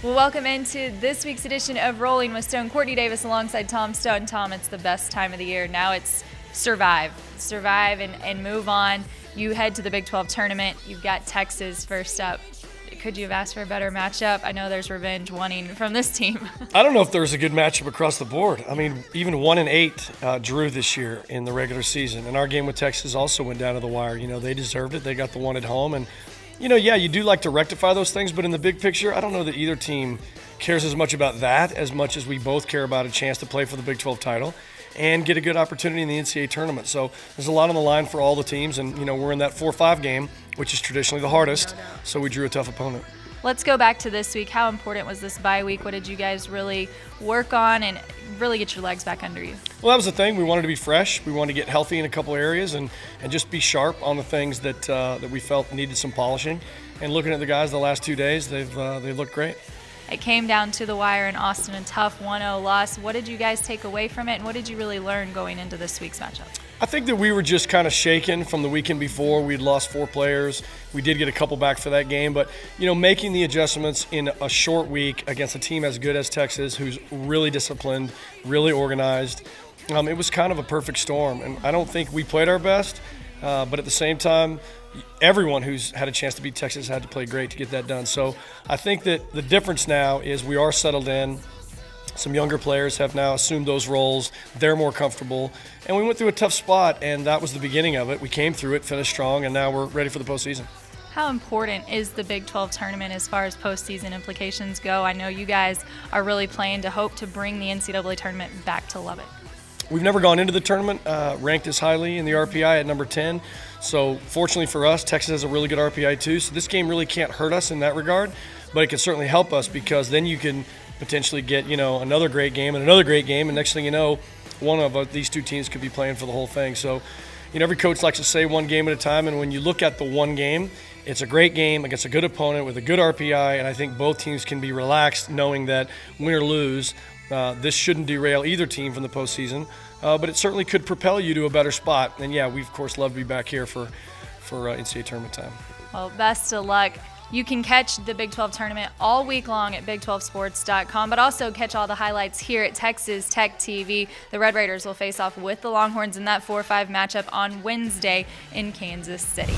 Well, welcome into this week's edition of Rolling with Stone. Courtney Davis alongside Tom Stone. Tom, it's the best time of the year. Now it's survive and move on. You head to the Big 12 tournament. You've got Texas first up. Could you have asked for a better matchup? I know there's revenge wanting from this team. I don't know if there's a good matchup across the board. I mean, even 1-8 drew this year in the regular season, and our game with Texas also went down to the wire. You know, they deserved it. They got the one at home, and you know, yeah, you do like to rectify those things, but in the big picture, I don't know that either team cares as much about that as much as we both care about a chance to play for the Big 12 title and get a good opportunity in the NCAA tournament. So there's a lot on the line for all the teams, and you know, we're in that 4-5 game, which is traditionally the hardest, so we drew a tough opponent. Let's go back to this week. How important was this bye week? What did you guys really work on and really get your legs back under you? Well, that was the thing. We wanted to be fresh. We wanted to get healthy in a couple areas and just be sharp on the things that we felt needed some polishing. And looking at the guys the last 2 days, they've looked great. It came down to the wire in Austin, a tough 1-0 loss. What did you guys take away from it, and what did you really learn going into this week's matchup? I think that we were just kind of shaken from the weekend before. We'd lost 4 players. We did get a couple back for that game, but you know, making the adjustments in a short week against a team as good as Texas, who's really disciplined, really organized, it was kind of a perfect storm. And I don't think we played our best, but at the same time, everyone who's had a chance to beat Texas had to play great to get that done. So I think that the difference now is we are settled in. Some younger players have now assumed those roles. They're more comfortable. And we went through a tough spot, and that was the beginning of it. We came through it, finished strong, and now we're ready for the postseason. How important is the Big 12 tournament as far as postseason implications go? I know you guys are really playing to hope to bring the NCAA tournament back to Lubbock. We've never gone into the tournament ranked as highly in the RPI at number 10. So fortunately for us, Texas has a really good RPI too. So this game really can't hurt us in that regard, but it can certainly help us because then you can potentially get, you know, another great game and another great game, and next thing you know, one of these two teams could be playing for the whole thing. So, you know, every coach likes to say one game at a time, and when you look at the one game, it's a great game against a good opponent with a good RPI, and I think both teams can be relaxed knowing that win or lose, this shouldn't derail either team from the postseason, but it certainly could propel you to a better spot. And yeah, we of course love to be back here for NCAA tournament time. Well, best of luck. You can catch the Big 12 tournament all week long at Big12Sports.com, but also catch all the highlights here at Texas Tech TV. The Red Raiders will face off with the Longhorns in that 4-5 matchup on Wednesday in Kansas City.